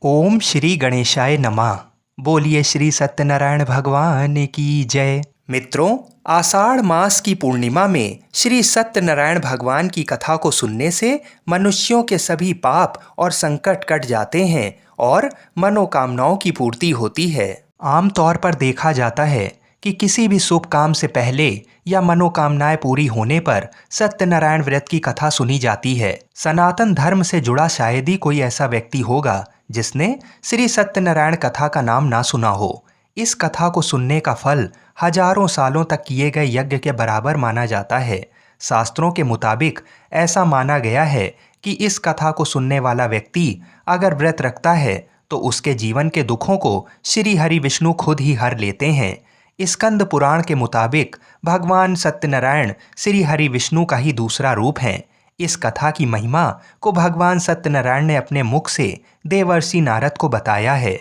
ओम श्री गणेशाय नमः। बोलिए श्री सत्यनारायण भगवान की जय। मित्रों, आषाढ़ मास की पूर्णिमा में श्री सत्यनारायण भगवान की कथा को सुनने से मनुष्यों के सभी पाप और संकट कट जाते हैं और मनोकामनाओं की पूर्ति होती है। आमतौर पर देखा जाता है कि किसी भी शुभ काम से पहले या मनोकामनाएं पूरी होने पर सत्यनारायण व्रत की कथा सुनी जाती है। सनातन धर्म से जुड़ा शायद ही कोई ऐसा व्यक्ति होगा जिसने श्री सत्यनारायण कथा का नाम ना सुना हो। इस कथा को सुनने का फल हजारों सालों तक किए गए यज्ञ के बराबर माना जाता है। शास्त्रों के मुताबिक ऐसा माना गया है कि इस कथा को सुनने वाला व्यक्ति अगर व्रत रखता है तो उसके जीवन के दुखों को श्री हरि विष्णु खुद ही हर लेते हैं। स्कंद पुराण के मुताबिक भगवान सत्यनारायण श्री हरि विष्णु का ही दूसरा रूप हैं। इस कथा की महिमा को भगवान सत्यनारायण ने अपने मुख से देवर्षि नारद को बताया है।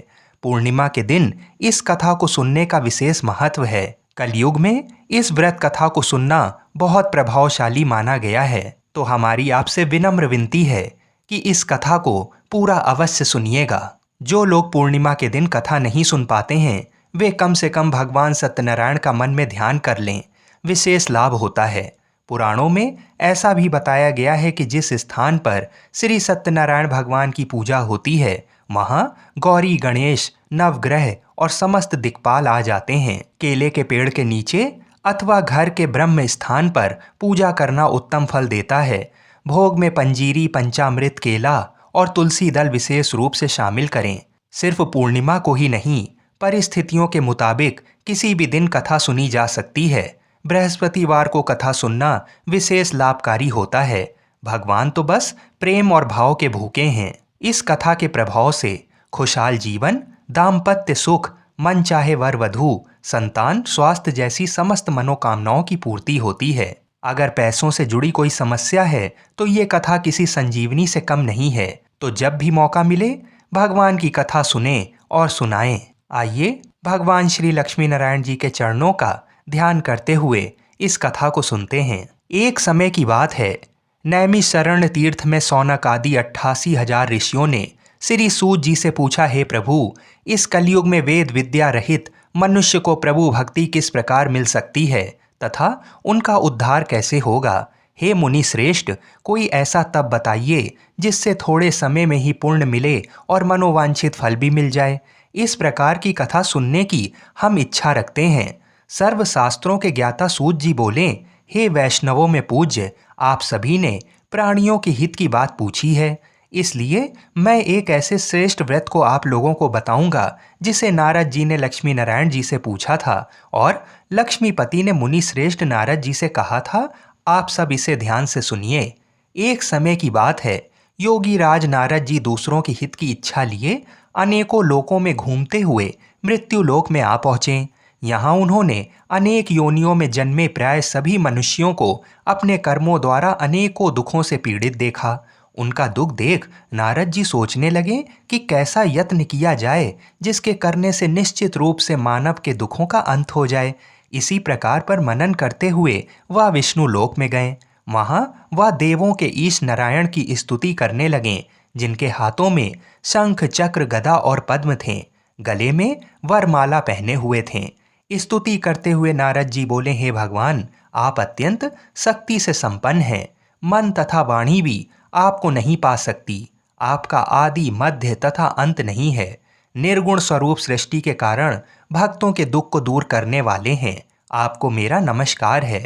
पूर्णिमा के दिन इस कथा को सुनने का विशेष महत्व है। कलयुग में इस व्रत कथा को सुनना बहुत प्रभावशाली माना गया है। तो हमारी आपसे विनम्र विनती है कि इस कथा को पूरा अवश्य सुनिएगा। जो लोग पूर्णिमा के दिन कथा नहीं सुन पाते हैं वे कम से कम भगवान सत्यनारायण का मन में ध्यान कर लें, विशेष लाभ होता है। पुराणों में ऐसा भी बताया गया है कि जिस स्थान पर श्री सत्यनारायण भगवान की पूजा होती है वहाँ गौरी, गणेश, नवग्रह और समस्त दिक्पाल आ जाते हैं। केले के पेड़ के नीचे अथवा घर के ब्रह्म स्थान पर पूजा करना उत्तम फल देता है। भोग में पंजीरी, पंचामृत, केला और तुलसी दल विशेष रूप से शामिल करें। सिर्फ पूर्णिमा को ही नहीं, परिस्थितियों के मुताबिक किसी भी दिन कथा सुनी जा सकती है। बृहस्पतिवार को कथा सुनना विशेष लाभकारी होता है। भगवान तो बस प्रेम और भाव के भूखे हैं। इस कथा के प्रभाव से खुशहाल जीवन, दाम्पत्य सुख, मन चाहे वर वधू, संतान, स्वास्थ्य जैसी समस्त मनोकामनाओं की पूर्ति होती है। अगर पैसों से जुड़ी कोई समस्या है तो ये कथा किसी संजीवनी से कम नहीं है। तो जब भी मौका मिले भगवान की कथा सुने और सुनाएं। आइए भगवान श्री लक्ष्मी नारायण जी के चरणों का ध्यान करते हुए इस कथा को सुनते हैं। एक समय की बात है, नैमिषारण्य तीर्थ में सौनक आदि 88,000 ऋषियों ने श्री सूत जी से पूछा, हे प्रभु, इस कलयुग में वेद विद्या रहित मनुष्य को प्रभु भक्ति किस प्रकार मिल सकती है तथा उनका उद्धार कैसे होगा। हे मुनि श्रेष्ठ, कोई ऐसा तप बताइए जिससे थोड़े समय में ही पुण्य मिले और मनोवांछित फल भी मिल जाए। इस प्रकार की कथा सुनने की हम इच्छा रखते हैं। सर्वशास्त्रों के ज्ञाता सूत जी बोले, हे वैष्णवों में पूज्य, आप सभी ने प्राणियों के हित की बात पूछी है, इसलिए मैं एक ऐसे श्रेष्ठ व्रत को आप लोगों को बताऊंगा जिसे नारद जी ने लक्ष्मी नारायण जी से पूछा था और लक्ष्मीपति ने मुनि श्रेष्ठ नारद जी से कहा था, आप सब इसे ध्यान से सुनिए। एक समय की बात है, योगी राज नारद जी दूसरों के हित की इच्छा लिए अनेकों लोकों में घूमते हुए मृत्यु लोक में आ पहुंचे। यहाँ उन्होंने अनेक योनियों में जन्मे प्राय सभी मनुष्यों को अपने कर्मों द्वारा अनेकों दुखों से पीड़ित देखा। उनका दुख देख नारद जी सोचने लगे कि कैसा यत्न किया जाए जिसके करने से निश्चित रूप से मानव के दुखों का अंत हो जाए। इसी प्रकार पर मनन करते हुए वह विष्णु लोक में गए। वहाँ वह देवों के ईश नारायण की स्तुति करने लगे, जिनके हाथों में शंख, चक्र, गदा और पद्म थे। गले में वरमाला पहने हुए थे। स्तुति करते हुए नारद जी बोले, हे भगवान, आप अत्यंत शक्ति से संपन्न हैं। मन तथा वाणी भी आपको नहीं पा सकती। आपका आदि, मध्य तथा अंत नहीं है। निर्गुण स्वरूप सृष्टि के कारण भक्तों के दुख को दूर करने वाले हैं। आपको मेरा नमस्कार है।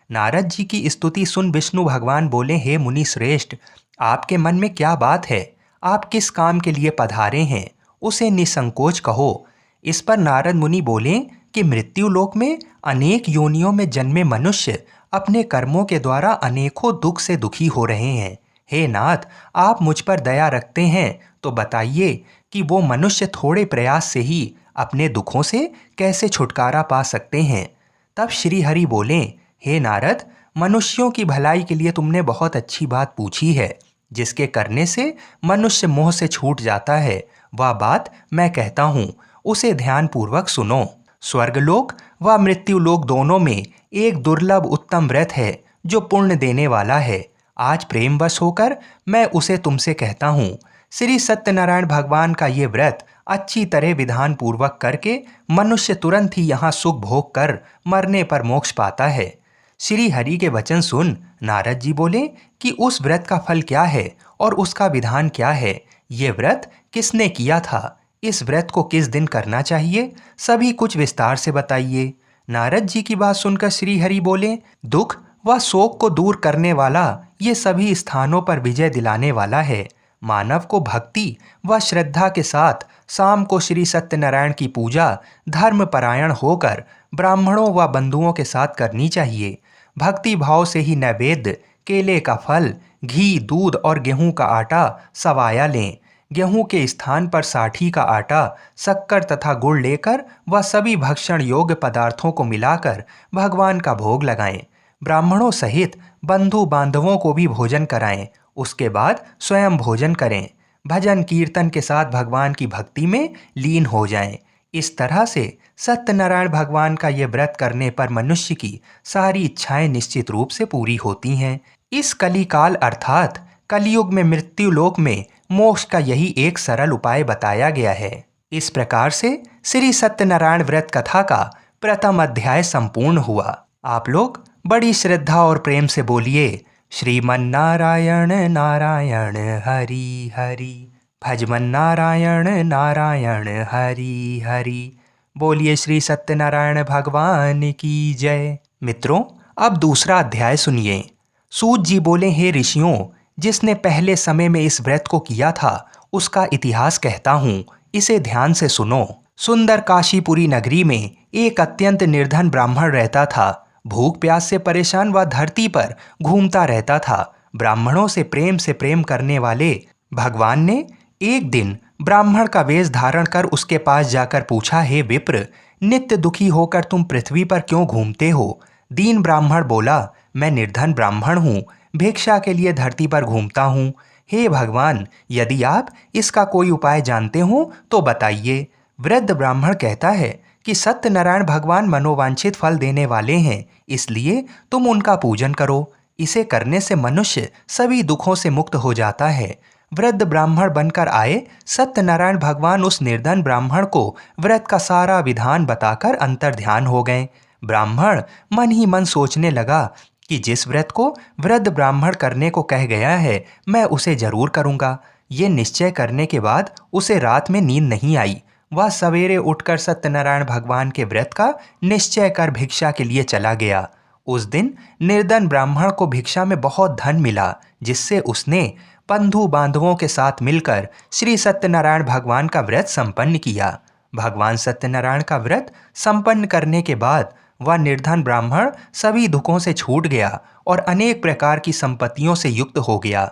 नारद जी की स्तुति सुन विष्णु भगवान बोले, हे मुनि श्रेष्ठ, आपके मन में क्या बात है? आप किस काम के लिए पधारे हैं? उसे निसंकोच कहो। इस पर नारद मुनि बोले कि मृत्यु लोक में अनेक योनियों में जन्मे मनुष्य अपने कर्मों के द्वारा अनेकों दुख से दुखी हो रहे हैं। हे नाथ, आप मुझ पर दया रखते हैं तो बताइए कि वो मनुष्य थोड़े प्रयास से ही अपने दुखों से कैसे छुटकारा पा सकते हैं। तब श्री हरि बोले, हे नारद, मनुष्यों की भलाई के लिए तुमने बहुत अच्छी बात पूछी है। जिसके करने से मनुष्य मोह से छूट जाता है वह बात मैं कहता हूँ, उसे ध्यानपूर्वक सुनो। स्वर्गलोक व मृत्युलोक दोनों में एक दुर्लभ उत्तम व्रत है जो पुण्य देने वाला है। आज प्रेमवश होकर मैं उसे तुमसे कहता हूँ। श्री सत्यनारायण भगवान का ये व्रत अच्छी तरह विधान पूर्वक करके मनुष्य तुरंत ही यहाँ सुख भोग कर मरने पर मोक्ष पाता है। श्री हरि के वचन सुन नारद जी बोले कि उस व्रत का फल क्या है और उसका विधान क्या है, ये व्रत किसने किया था, इस व्रत को किस दिन करना चाहिए, सभी कुछ विस्तार से बताइए। नारद जी की बात सुनकर श्री हरि बोले, दुख व शोक को दूर करने वाला, ये सभी स्थानों पर विजय दिलाने वाला है। मानव को भक्ति व श्रद्धा के साथ शाम को श्री सत्यनारायण की पूजा धर्मपरायण होकर ब्राह्मणों व बंधुओं के साथ करनी चाहिए। भक्ति भाव से ही नैवेद्य, केले का फल, घी, दूध और गेहूं का आटा सवाया लें। गेहूं के स्थान पर साठी का आटा, शक्कर तथा गुड़ लेकर वह सभी भक्षण योग्य पदार्थों को मिलाकर भगवान का भोग लगाएं। ब्राह्मणों सहित बंधु बांधवों को भी भोजन कराएं। उसके बाद स्वयं भोजन करें। भजन कीर्तन के साथ भगवान की भक्ति में लीन हो जाएं। इस तरह से सत्यनारायण भगवान का ये व्रत करने पर मनुष्य की सारी इच्छाएं निश्चित रूप से पूरी होती हैं। इस कलिकाल अर्थात कलयुग में मृत्यु लोक में मोक्ष का यही एक सरल उपाय बताया गया है। इस प्रकार से श्री सत्यनारायण व्रत कथा का प्रथम अध्याय संपूर्ण हुआ। आप लोग बड़ी श्रद्धा और प्रेम से बोलिए, श्रीमन नारायण नारायण हरि हरि, भजमन नारायण नारायण हरि हरि। बोलिए श्री सत्यनारायण भगवान की जय। मित्रों, अब दूसरा अध्याय सुनिए। सूत जी बोले, हे ऋषियों, जिसने पहले समय में इस व्रत को किया था उसका इतिहास कहता हूँ, इसे ध्यान से सुनो। सुंदर काशीपुरी नगरी में एक अत्यंत निर्धन ब्राह्मण रहता था। भूख प्यास से परेशान वह धरती पर घूमता रहता था। ब्राह्मणों से प्रेम करने वाले भगवान ने एक दिन ब्राह्मण का वेश धारण कर उसके पास जाकर पूछा, हे विप्र, नित्य दुखी होकर तुम पृथ्वी पर क्यों घूमते हो? दीन ब्राह्मण बोला, मैं निर्धन ब्राह्मण हूँ, भिक्षा के लिए धरती पर घूमता हूँ। हे भगवान, यदि आप इसका कोई उपाय जानते हो तो बताइए। वृद्ध ब्राह्मण कहता है कि सत्यनारायण भगवान मनोवांछित फल देने वाले हैं, इसलिए तुम उनका पूजन करो। इसे करने से मनुष्य सभी दुखों से मुक्त हो जाता है। वृद्ध ब्राह्मण बनकर आए सत्यनारायण भगवान उस निर्धन ब्राह्मण को व्रत का सारा विधान बताकर अंतर्ध्यान हो गए। ब्राह्मण मन ही मन सोचने लगा कि जिस व्रत को वृद्ध ब्राह्मण करने को कह गया है, मैं उसे जरूर करूँगा। ये निश्चय करने के बाद उसे रात में नींद नहीं आई। वह सवेरे उठकर सत्यनारायण भगवान के व्रत का निश्चय कर भिक्षा के लिए चला गया। उस दिन निर्धन ब्राह्मण को भिक्षा में बहुत धन मिला, जिससे उसने बंधु बांधवों के साथ मिलकर श्री सत्यनारायण भगवान का व्रत संपन्न किया। भगवान सत्यनारायण का व्रत संपन्न करने के बाद वह निर्धन ब्राह्मण सभी दुखों से छूट गया और अनेक प्रकार की संपत्तियों से युक्त हो गया।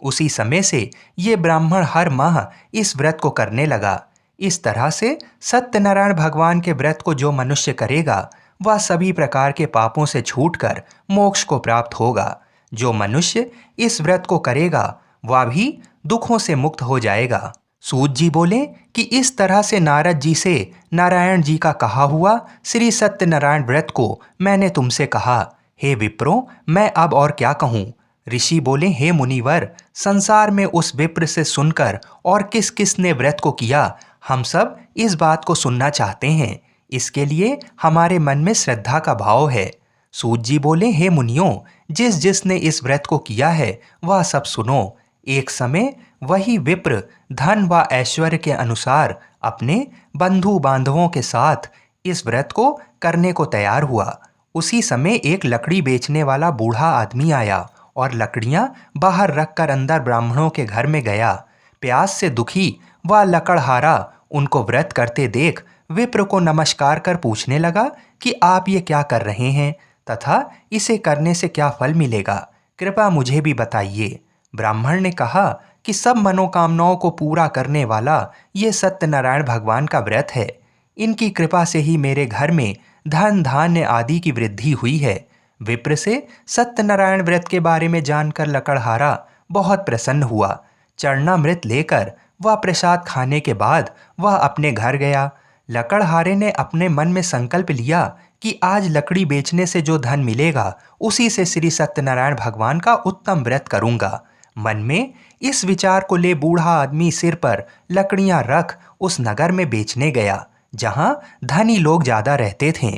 उसी समय से ये ब्राह्मण हर माह इस व्रत को करने लगा। इस तरह से सत्यनारायण भगवान के व्रत को जो मनुष्य करेगा वह सभी प्रकार के पापों से छूटकर मोक्ष को प्राप्त होगा। जो मनुष्य इस व्रत को करेगा वह भी दुखों से मुक्त हो जाएगा। सूत जी बोले कि इस तरह से नारद जी से नारायण जी का कहा हुआ श्री सत्यनारायण व्रत को मैंने तुमसे कहा। हे विप्रो, मैं अब और क्या कहूँ? ऋषि बोले, हे मुनिवर, संसार में उस विप्र से सुनकर और किस किस ने व्रत को किया, हम सब इस बात को सुनना चाहते हैं। इसके लिए हमारे मन में श्रद्धा का भाव है। सूत जी बोले, हे मुनियों, जिस जिसने इस व्रत को किया है वह सब सुनो। एक समय वही विप्र धन व ऐश्वर्य के अनुसार अपने बंधु बांधवों के साथ इस व्रत को करने को तैयार हुआ। उसी समय एक लकड़ी बेचने वाला बूढ़ा आदमी आया और लकड़ियां बाहर रखकर अंदर ब्राह्मणों के घर में गया। प्यास से दुखी वह लकड़हारा उनको व्रत करते देख विप्र को नमस्कार कर पूछने लगा कि आप ये क्या कर रहे हैं तथा इसे करने से क्या फल मिलेगा, कृपया मुझे भी बताइए। ब्राह्मण ने कहा कि सब मनोकामनाओं को पूरा करने वाला ये सत्यनारायण भगवान का व्रत है। इनकी कृपा से ही मेरे घर में धन धान्य आदि की वृद्धि हुई है। विप्र से सत्यनारायण व्रत के बारे में जानकर लकड़हारा बहुत प्रसन्न हुआ। चरणामृत लेकर वह प्रसाद खाने के बाद वह अपने घर गया। लकड़हारे ने अपने मन में संकल्प लिया कि आज लकड़ी बेचने से जो धन मिलेगा उसी से श्री सत्यनारायण भगवान का उत्तम व्रत करूंगा। मन में इस विचार को ले बूढ़ा आदमी सिर पर लकड़ियां रख उस नगर में बेचने गया जहां धनी लोग ज्यादा रहते थे।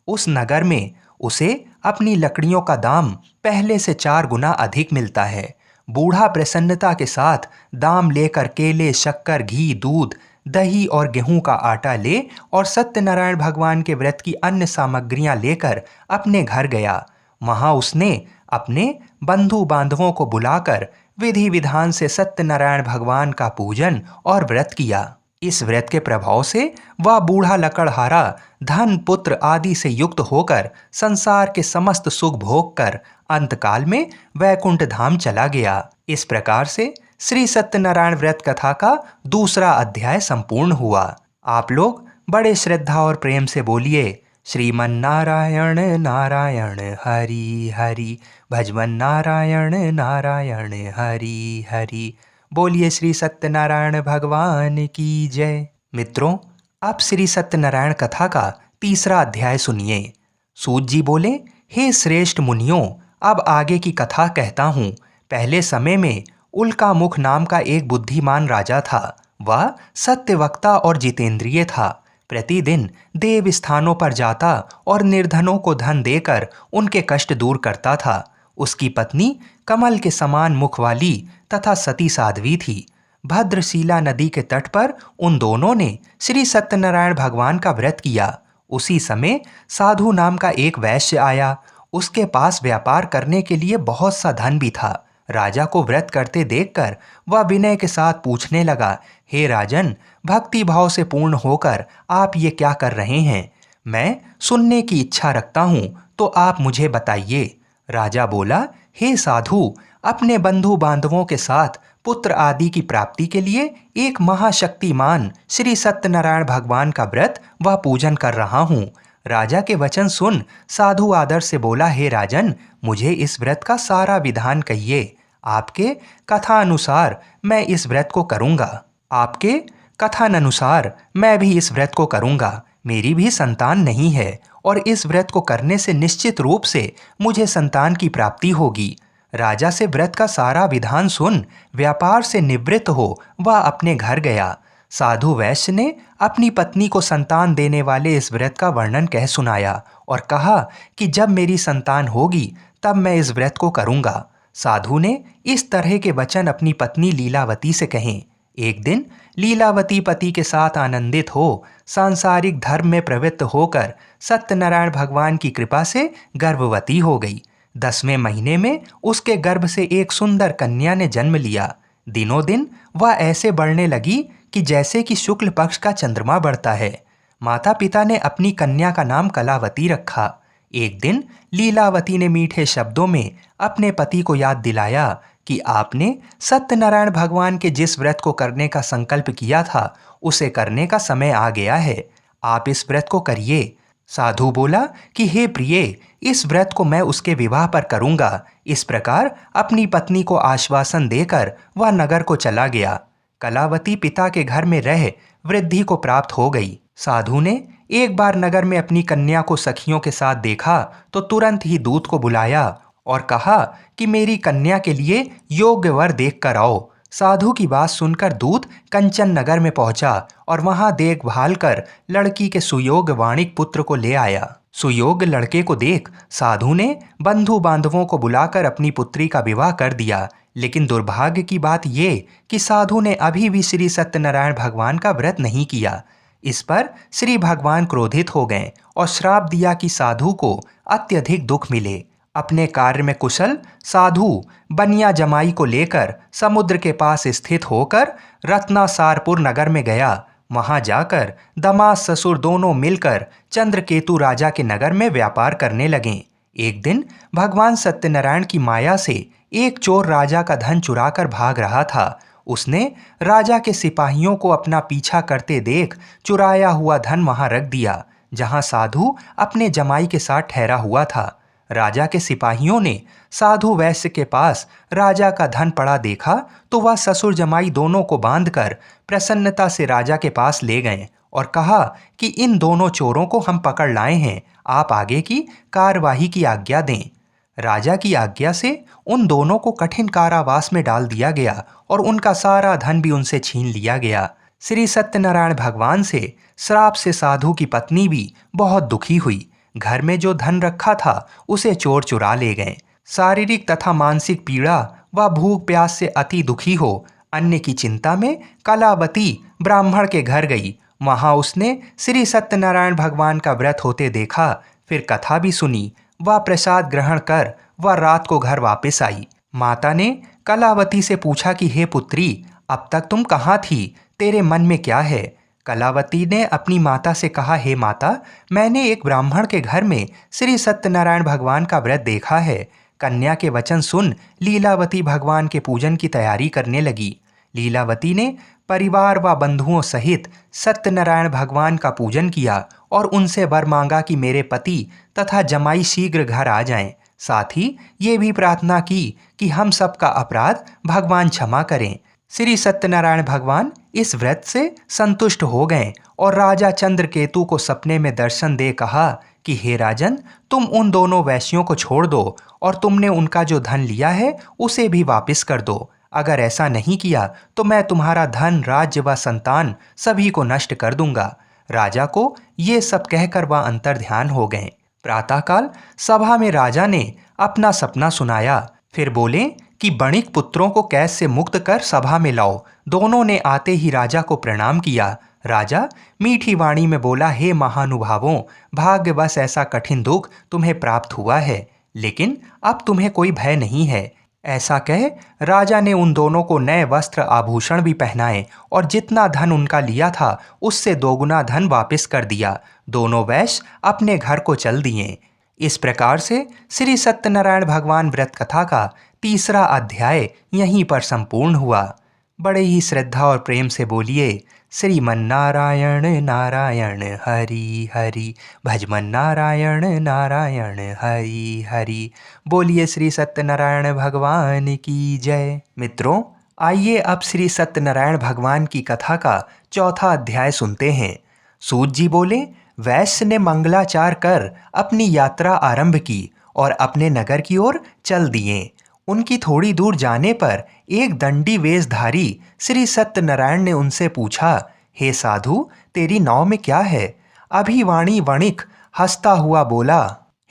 उस नगर में उसे अपनी लकड़ियों का दाम पहले से 4 गुना अधिक मिलता है। बूढ़ा प्रसन्नता के साथ दाम लेकर केले, शक्कर, घी, दूध, दही और गेहूं का आटा ले और सत्यनारायण भगवान के व्रत की अन्य सामग्रियां लेकर अपने घर गया। वहां उसने अपने बंधु बांधवों को बुलाकर विधि विधान से सत्यनारायण भगवान का पूजन और व्रत किया। इस व्रत के प्रभाव से वह बूढ़ा लकड़हारा धन, पुत्र आदि से युक्त होकर संसार के समस्त सुख भोग कर अंतकाल में वैकुंठ धाम चला गया। इस प्रकार से श्री सत्यनारायण व्रत कथा का दूसरा अध्याय संपूर्ण हुआ। आप लोग बड़े श्रद्धा और प्रेम से बोलिए, श्रीमन नारायण नारायण हरि हरि, भजमन नारायण नारायण हरि हरि। बोलिए श्री सत्यनारायण भगवान की जय। मित्रों, अब श्री सत्यनारायण कथा का तीसरा अध्याय सुनिए। सूत जी बोले, हे श्रेष्ठ मुनियों, अब आगे की कथा कहता हूँ। पहले समय में उल्कामुख नाम का एक बुद्धिमान राजा था। वह सत्यवक्ता और जितेंद्रिय था। प्रतिदिन देव स्थानों पर जाता और निर्धनों को धन देकर उनके कष्ट दूर करता था। उसकी पत्नी कमल के समान मुख वाली तथा सती साध्वी थी। भद्रशिला नदी के तट पर उन दोनों ने श्री सत्यनारायण भगवान का व्रत किया। उसी समय साधु नाम का एक वैश्य आया। उसके पास व्यापार करने के लिए बहुत सा धन भी था। राजा को व्रत करते देखकर वह विनय के साथ पूछने लगा, हे राजन, भक्ति भाव से पूर्ण होकर आप ये क्या कर रहे हैं? मैं सुनने की इच्छा रखता हूँ, तो आप मुझे बताइए। राजा बोला, हे साधु, अपने बंधु बांधवों के साथ पुत्र आदि की प्राप्ति के लिए एक महाशक्तिमान श्री सत्यनारायण भगवान का व्रत व पूजन कर रहा हूँ। राजा के वचन सुन साधु आदर से बोला, हे राजन, मुझे इस व्रत का सारा विधान कहिए। आपके कथानुसार मैं इस व्रत को करूँगा। आपके कथानुसार मैं भी इस व्रत को करूँगा। मेरी भी संतान नहीं है और इस व्रत को करने से निश्चित रूप से मुझे संतान की प्राप्ति होगी। राजा से व्रत का सारा विधान सुन व्यापार से निवृत्त हो वह अपने घर गया। साधु वैश्य ने अपनी पत्नी को संतान देने वाले इस व्रत का वर्णन कह सुनाया और कहा कि जब मेरी संतान होगी तब मैं इस व्रत को करूँगा। साधु ने इस तरह के वचन अपनी पत्नी लीलावती से कहे। एक दिन लीलावती पति के साथ आनंदित हो सांसारिक धर्म में प्रवृत्त होकर सत्यनारायण भगवान की कृपा से गर्भवती हो गई। 10वें महीने में उसके गर्भ से एक सुंदर कन्या ने जन्म लिया। दिनों दिन वह ऐसे बढ़ने लगी कि जैसे कि शुक्ल पक्ष का चंद्रमा बढ़ता है। माता पिता ने अपनी कन्या का नाम कलावती रखा। एक दिन लीलावती ने मीठे शब्दों में अपने पति को याद दिलाया कि आपने सत्यनारायण भगवान के जिस व्रत को करने का संकल्प किया था उसे करने का समय आ गया है। आप इस व्रत को करिए। साधु बोला कि हे प्रिय, इस व्रत को मैं उसके विवाह पर करूँगा। इस प्रकार अपनी पत्नी को आश्वासन देकर वह नगर को चला गया। कलावती पिता के घर में रह वृद्धि को प्राप्त हो गई। साधु ने एक बार नगर में अपनी कन्या को सखियों के साथ देखा तो तुरंत ही दूत को बुलाया और कहा कि मेरी कन्या के लिए योग्य वर देख कर आओ। साधु की बात सुनकर दूत कंचन नगर में पहुंचा और वहां देखभाल कर लड़की के सुयोग्य वाणिक पुत्र को ले आया। सुयोग्य लड़के को देख साधु ने बंधु बांधवों को बुलाकर अपनी पुत्री का विवाह कर दिया। लेकिन दुर्भाग्य की बात ये कि साधु ने अभी भी श्री सत्यनारायण भगवान का व्रत नहीं किया। इस पर श्री भगवान क्रोधित हो गए और श्राप दिया कि साधु को अत्यधिक दुख मिले। अपने कार्य में कुशल साधु बनिया जमाई को लेकर समुद्र के पास स्थित होकर रत्नासारपुर नगर में गया। वहां जाकर दामाद ससुर दोनों मिलकर चंद्रकेतु राजा के नगर में व्यापार करने लगे। एक दिन भगवान सत्यनारायण की माया से एक चोर राजा का धन चुराकर भाग रहा था। उसने राजा के सिपाहियों को अपना पीछा करते देख चुराया हुआ धन वहां रख दिया जहां साधु अपने जमाई के साथ ठहरा हुआ था। राजा के सिपाहियों ने साधु वैश्य के पास राजा का धन पड़ा देखा तो वह ससुर जमाई दोनों को बांधकर प्रसन्नता से राजा के पास ले गए और कहा कि इन दोनों चोरों को हम पकड़ लाए हैं, आप आगे की कार्यवाही की आज्ञा दें। राजा की आज्ञा से उन दोनों को कठिन कारावास में डाल दिया गया और उनका सारा धन भी उनसे छीन लिया गया। श्री सत्यनारायण भगवान से श्राप से साधु की पत्नी भी बहुत दुखी हुई। घर में जो धन रखा था उसे चोर चुरा ले गए। शारीरिक तथा मानसिक पीड़ा व भूख प्यास से अति दुखी हो अन्न की चिंता में कलावती ब्राह्मण के घर गई। वहां उसने श्री सत्यनारायण भगवान का व्रत होते देखा, फिर कथा भी सुनी व प्रसाद ग्रहण कर वह रात को घर वापस आई। माता ने कलावती से पूछा कि हे पुत्री, अब तक तुम कहाँ थी, तेरे मन में क्या है? कलावती ने अपनी माता से कहा, हे माता, मैंने एक ब्राह्मण के घर में श्री सत्यनारायण भगवान का व्रत देखा है। कन्या के वचन सुन लीलावती भगवान के पूजन की तैयारी करने लगी। लीलावती ने परिवार व बंधुओं सहित सत्यनारायण भगवान का पूजन किया और उनसे वर मांगा कि मेरे पति तथा जमाई शीघ्र घर आ जाएं। साथ ही ये भी प्रार्थना की कि हम सबका अपराध भगवान क्षमा करें। श्री सत्यनारायण भगवान इस व्रत से संतुष्ट हो गए और राजा चंद्रकेतु को सपने में दर्शन दे कहा कि हे राजन, तुम उन दोनों वैश्यों को छोड़ दो और तुमने उनका जो धन लिया है उसे भी वापस कर दो। अगर ऐसा नहीं किया तो मैं तुम्हारा धन, राज्य व संतान सभी को नष्ट कर दूंगा। राजा को ये सब कहकर वह अंतर्ध्यान हो गए। प्रातःकाल सभा में राजा ने अपना सपना सुनाया। फिर बोले कि बणिक पुत्रों को कैद से मुक्त कर सभा में लाओ। दोनों ने आते ही राजा को प्रणाम किया। राजा मीठी वाणी में बोला, हे महानुभावों, भाग्यवश ऐसा कठिन दुख तुम्हें प्राप्त हुआ है, लेकिन अब तुम्हें कोई भय नहीं है। ऐसा कह राजा ने उन दोनों को नए वस्त्र आभूषण भी पहनाए और जितना धन उनका लिया था उससे दोगुना धन वापस कर दिया। दोनों वैश्य अपने घर को चल दिए। इस प्रकार से श्री सत्यनारायण भगवान व्रत कथा का तीसरा अध्याय यहीं पर संपूर्ण हुआ। बड़े ही श्रद्धा और प्रेम से बोलिए, श्रीमन नारायण नारायण हरि हरि, भजमन नारायण नारायण हरि हरि। बोलिए श्री सत्यनारायण भगवान की जय। मित्रों, आइए अब श्री सत्यनारायण भगवान की कथा का चौथा अध्याय सुनते हैं। सूत जी बोले, वैश्य ने मंगलाचार कर अपनी यात्रा आरंभ की और अपने नगर की ओर चल दिए। उनकी थोड़ी दूर जाने पर एक दंडी वेशधारी श्री सत्यनारायण ने उनसे पूछा, हे साधु, तेरी नाव में क्या है? अभिवाणी वणिक हंसता हुआ बोला,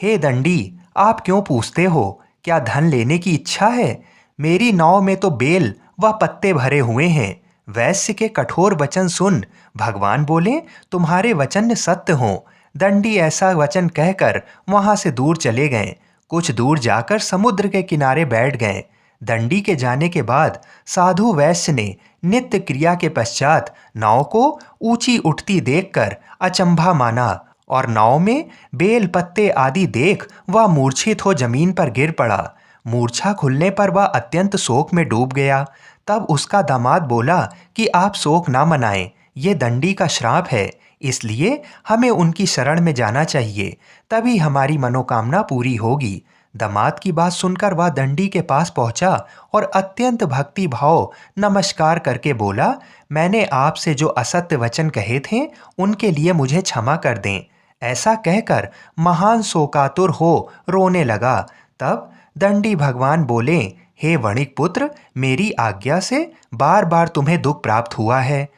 हे दंडी, आप क्यों पूछते हो? क्या धन लेने की इच्छा है? मेरी नाव में तो बेल व पत्ते भरे हुए हैं। वैश्य के कठोर वचन सुन भगवान बोले, तुम्हारे वचन सत्य हों। दंडी ऐसा वचन कहकर वहां से दूर चले गए। कुछ दूर जाकर समुद्र के किनारे बैठ गए। दंडी के जाने के बाद साधु वैश्य ने नित्य क्रिया के पश्चात नाव को ऊंची उठती देखकर अचंभा माना और नाव में बेल पत्ते आदि देख वह मूर्छित हो जमीन पर गिर पड़ा। मूर्छा खुलने पर वह अत्यंत शोक में डूब गया। तब उसका दामाद बोला कि आप शोक ना मनाएं, ये दंडी का श्राप है, इसलिए हमें उनकी शरण में जाना चाहिए, तभी हमारी मनोकामना पूरी होगी। दामाद की बात सुनकर वह दंडी के पास पहुंचा और अत्यंत भक्ति भाव नमस्कार करके बोला, मैंने आपसे जो असत्य वचन कहे थे उनके लिए मुझे क्षमा कर दें। ऐसा कहकर महान शोकातुर हो रोने लगा। तब दंडी भगवान बोले, हे वणिक पुत्र, मेरी आज्ञा से बार बार तुम्हें दुख प्राप्त हुआ है।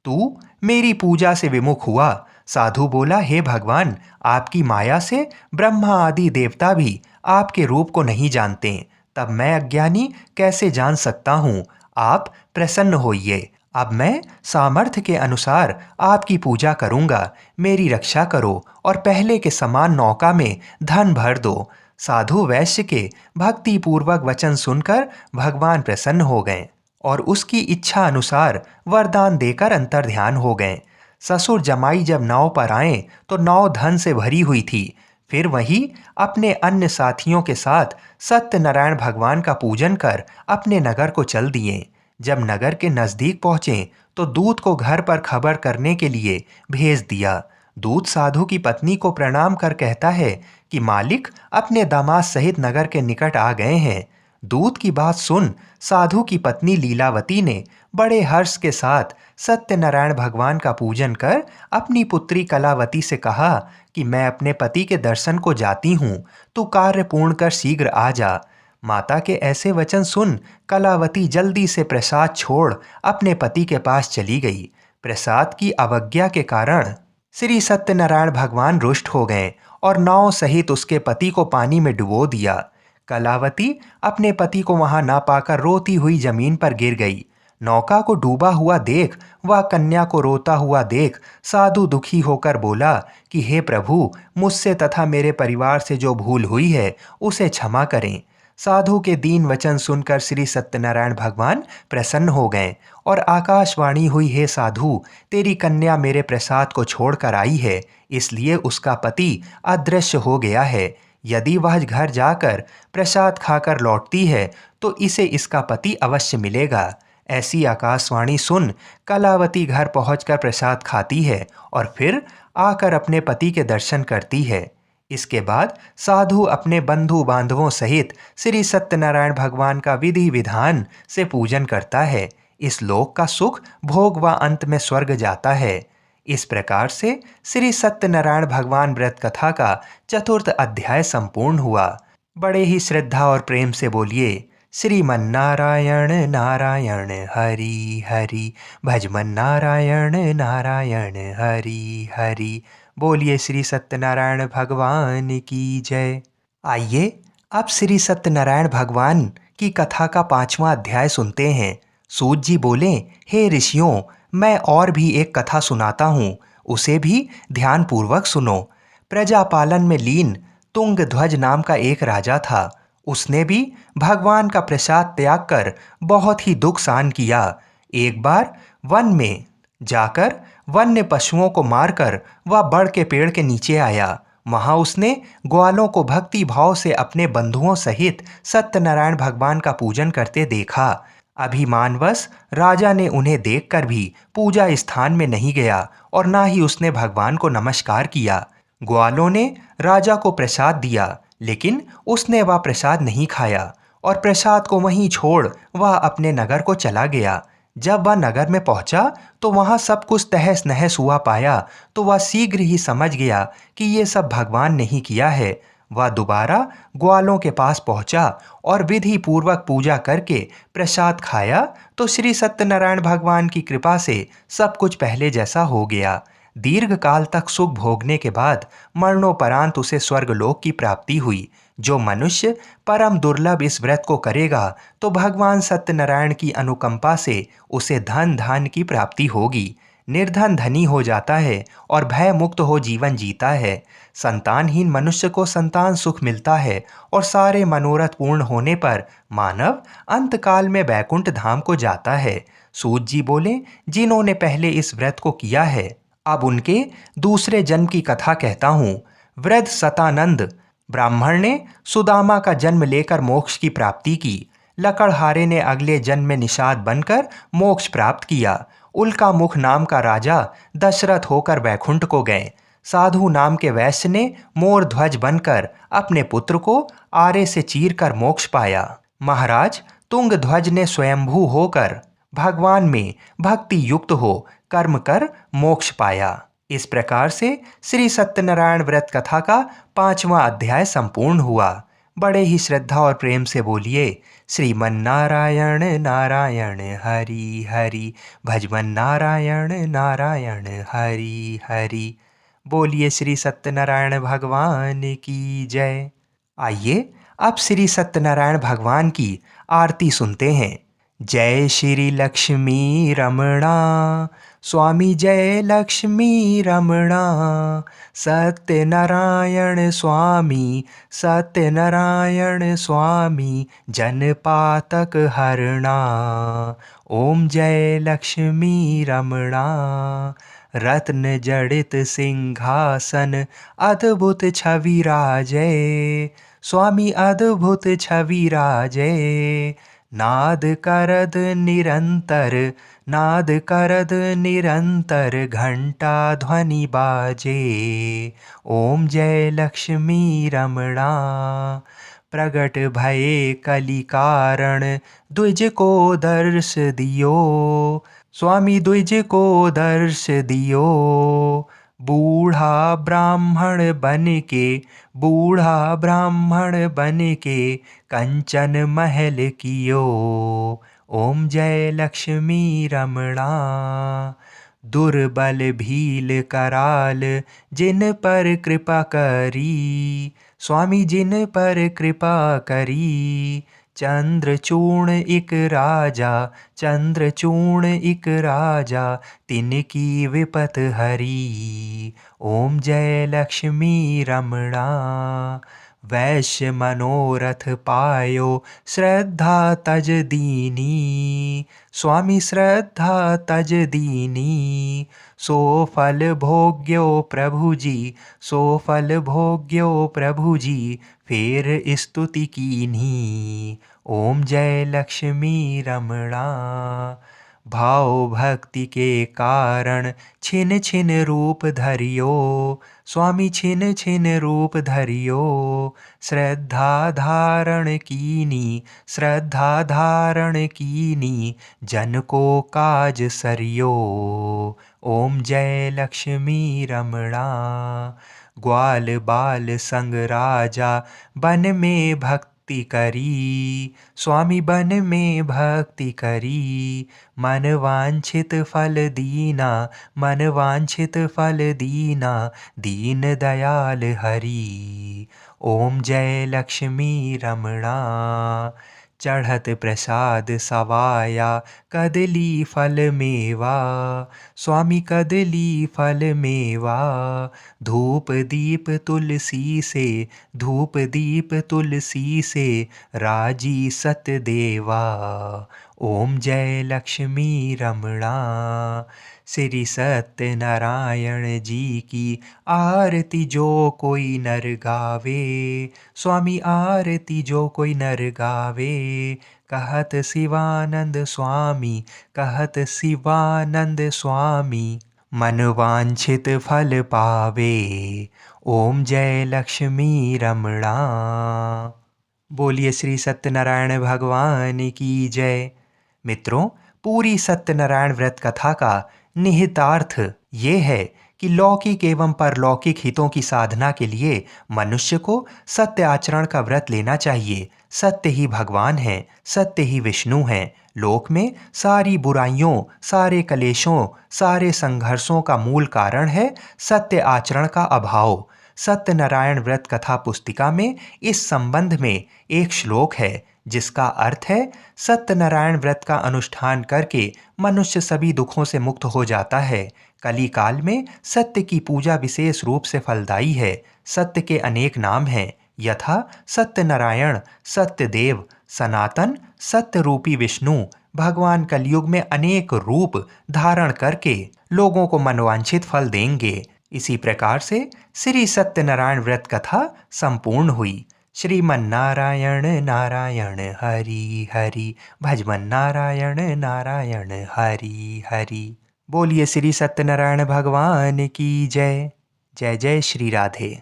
तू मेरी पूजा से विमुख हुआ। साधु बोला, हे भगवान, आपकी माया से ब्रह्मा आदि देवता भी आपके रूप को नहीं जानते, तब मैं अज्ञानी कैसे जान सकता हूँ? आप प्रसन्न होइए। अब मैं सामर्थ्य के अनुसार आपकी पूजा करूँगा। मेरी रक्षा करो और पहले के समान नौका में धन भर दो। साधु वैश्य के भक्तिपूर्वक वचन सुनकर भगवान प्रसन्न हो गए और उसकी इच्छा अनुसार वरदान देकर अंतर्ध्यान हो गए। ससुर जमाई जब नाव पर आए तो नाव धन से भरी हुई थी। फिर वही अपने अन्य साथियों के साथ सत्यनारायण भगवान का पूजन कर अपने नगर को चल दिए। जब नगर के नज़दीक पहुँचे तो दूत को घर पर खबर करने के लिए भेज दिया। दूत साधु की पत्नी को प्रणाम कर कहता है कि मालिक अपने दामाद सहित नगर के निकट आ गए हैं। दूत की बात सुन साधु की पत्नी लीलावती ने बड़े हर्ष के साथ सत्यनारायण भगवान का पूजन कर अपनी पुत्री कलावती से कहा कि मैं अपने पति के दर्शन को जाती हूँ, तू कार्य पूर्ण कर शीघ्र आ जा। माता के ऐसे वचन सुन कलावती जल्दी से प्रसाद छोड़ अपने पति के पास चली गई। प्रसाद की अवज्ञा के कारण श्री सत्यनारायण भगवान रुष्ट हो गए और नाव सहित उसके पति को पानी में डुबो दिया। कलावती अपने पति को वहां ना पाकर रोती हुई जमीन पर गिर गई। नौका को डूबा हुआ देख वह कन्या को रोता हुआ देख साधु दुखी होकर बोला कि हे प्रभु, मुझसे तथा मेरे परिवार से जो भूल हुई है उसे क्षमा करें। साधु के दीन वचन सुनकर श्री सत्यनारायण भगवान प्रसन्न हो गए और आकाशवाणी हुई, हे साधु, तेरी कन्या मेरे प्रसाद को छोड़कर आई है, इसलिए उसका पति अदृश्य हो गया है। यदि वह घर जाकर प्रसाद खाकर लौटती है तो इसे इसका पति अवश्य मिलेगा। ऐसी आकाशवाणी सुन कलावती घर पहुंचकर प्रसाद खाती है और फिर आकर अपने पति के दर्शन करती है। इसके बाद साधु अपने बंधु बांधवों सहित श्री सत्यनारायण भगवान का विधि विधान से पूजन करता है। इस लोक का सुख भोग व अंत में स्वर्ग जाता है। इस प्रकार से श्री सत्यनारायण भगवान व्रत कथा का चतुर्थ अध्याय संपूर्ण हुआ। बड़े ही श्रद्धा और प्रेम से बोलिए, श्रीमन्नारायण नारायण हरि हरि, भजमन नारायण नारायण हरि हरि। बोलिए श्री सत्यनारायण भगवान की जय। आइए अब श्री सत्यनारायण भगवान की कथा का 5वां अध्याय सुनते हैं। सूत जी बोले, हे ऋषियों, मैं और भी एक कथा सुनाता हूँ, उसे भी ध्यानपूर्वक सुनो। प्रजापालन में लीन तुंगध्वज नाम का एक राजा था। उसने भी भगवान का प्रसाद त्याग कर बहुत ही दुख सहन किया। एक बार वन में जाकर वन्य पशुओं को मारकर वह बड़ के पेड़ के नीचे आया। वहां उसने ग्वालों को भक्ति भाव से अपने बंधुओं सहित सत्यनारायण भगवान का पूजन करते देखा। अभिमानवश राजा ने उन्हें देखकर भी पूजा स्थान में नहीं गया और ना ही उसने भगवान को नमस्कार किया। ग्वालों ने राजा को प्रसाद दिया, लेकिन उसने वह प्रसाद नहीं खाया और प्रसाद को वहीं छोड़ वह अपने नगर को चला गया। जब वह नगर में पहुंचा तो वहां सब कुछ तहस नहस हुआ पाया तो वह शीघ्र ही समझ गया कि ये सब भगवान ने ही किया है। वह दोबारा ग्वालों के पास पहुंचा और विधि पूर्वक पूजा करके प्रसाद खाया तो श्री सत्यनारायण भगवान की कृपा से सब कुछ पहले जैसा हो गया। दीर्घ काल तक सुख भोगने के बाद मरणोपरांत उसे स्वर्गलोक की प्राप्ति हुई। जो मनुष्य परम दुर्लभ इस व्रत को करेगा तो भगवान सत्यनारायण की अनुकंपा से उसे धन धान की प्राप्ति होगी। निर्धन धनी हो जाता है और भय मुक्त हो जीवन जीता है। संतानहीन मनुष्य को संतान सुख मिलता है और सारे मनोरथ पूर्ण होने पर मानव अंतकाल में बैकुंठ धाम को जाता है। सूत जी बोले, जिन्होंने पहले इस व्रत को किया है अब उनके दूसरे जन्म की कथा कहता हूँ। वृद्ध सतानंद ब्राह्मण ने सुदामा का जन्म लेकर मोक्ष की प्राप्ति की। लकड़हारे ने अगले जन्म में निषाद बनकर मोक्ष प्राप्त किया। उल्का मुख नाम का राजा दशरथ होकर वैकुंठ को गए। साधु नाम के वैश्य ने मोर ध्वज बनकर अपने पुत्र को आरे से चीर कर मोक्ष पाया। महाराज तुंगध्वज ने स्वयंभू होकर भगवान में भक्ति युक्त हो कर्म कर मोक्ष पाया। इस प्रकार से श्री सत्यनारायण व्रत कथा का 5वां अध्याय संपूर्ण हुआ। बड़े ही श्रद्धा और प्रेम से बोलिए, श्रीमन्नारायण नारायण हरि हरि, भजमन नारायण नारायण हरि हरि। बोलिए श्री सत्यनारायण भगवान की जय। आइए अब श्री सत्यनारायण भगवान की आरती सुनते हैं। जय श्री लक्ष्मी रमणा, स्वामी जय लक्ष्मी रमणा, सत्यनारायण स्वामी, सत्यनारायण स्वामी, जनपातक हरणा। ओम जय लक्ष्मी रमणा, रत्न जड़ित सिंहासन, अद्भुत छवि राजय, स्वामी अद्भुत छवि राजय। नाद करद निरंतर, नाद करद निरंतर, घंटा ध्वनि बाजे। ओम जय लक्ष्मी रमणा, प्रगट भये कलि कारण, द्विज को दर्श दियो, स्वामी द्विज को दर्श दियो, बूढ़ा ब्राह्मण बन के, बूढ़ा ब्राह्मण बन के कंचन महल कियो। ओम जय लक्ष्मी रमणा, दुर्बल भील कराल जिन पर कृपा करी, स्वामी जिन पर कृपा करी। चंद्रचूर्ण एक राजा, चंद्रचूर्ण एक राजा तिनकी विपत हरी। ओम जय लक्ष्मी रमणा, वैश्य मनोरथ पायो श्रद्धा तज दीनी, स्वामी श्रद्धा तज दीनी। सो फल भोग्यो प्रभु जी, सो फल भोग्यो प्रभु जी फेर स्तुति कीन्ही। ओम जय लक्ष्मी रमणा, भाव भक्ति के कारण छिन छिन रूप धरियो, स्वामी छिन छिन रूप धरियो। श्रद्धा धारण कीनी, श्रद्धा धारण कीनी जन को काज सरियो। ओम जय लक्ष्मी रमणा, ग्वाल बाल संग राजा बन में भक्ति करी, स्वामी बन में भक्ति करी। मन वांछित फल दीना, मन वांछित फल दीना दीन दयाल हरि। ओम जय लक्ष्मी रमणा, चढ़त प्रसाद सवाया कदली फल मेवा, स्वामी कदली फल मेवा। धूप दीप तुलसी से, धूप दीप तुलसी से राजी सतदेवा। ओम जय लक्ष्मी रमणा, श्री सत्यनारायण जी की आरती जो कोई नर गावे, स्वामी आरती जो कोई नर गावे। कहत शिवानंद स्वामी, कहत शिवानंद स्वामी मन वांछित फल पावे। ओम जय लक्ष्मी रमणा। बोलिए श्री सत्यनारायण भगवान की जय। मित्रों, पूरी सत्यनारायण व्रत कथा का निहितार्थ ये है कि लौकिक एवं परलौकिक हितों की साधना के लिए मनुष्य को सत्य आचरण का व्रत लेना चाहिए। सत्य ही भगवान है, सत्य ही विष्णु है। लोक में सारी बुराइयों, सारे कलेशों, सारे संघर्षों का मूल कारण है सत्य आचरण का अभाव। सत्यनारायण व्रत कथा पुस्तिका में इस संबंध में एक श्लोक है जिसका अर्थ है, सत्यनारायण व्रत का अनुष्ठान करके मनुष्य सभी दुखों से मुक्त हो जाता है। कली काल में सत्य की पूजा विशेष रूप से फलदायी है। सत्य के अनेक नाम हैं, यथा सत्यनारायण, सत्यदेव, सनातन, सत्य रूपी विष्णु। भगवान कलयुग में अनेक रूप धारण करके लोगों को मनवांछित फल देंगे। इसी प्रकार से श्री सत्यनारायण व्रत कथा संपूर्ण हुई। श्रीमन नारायण नारायण हरि हरि, भजमन नारायण नारायण हरि हरि। बोलिए श्री सत्यनारायण भगवान की जय। जय जय श्री राधे।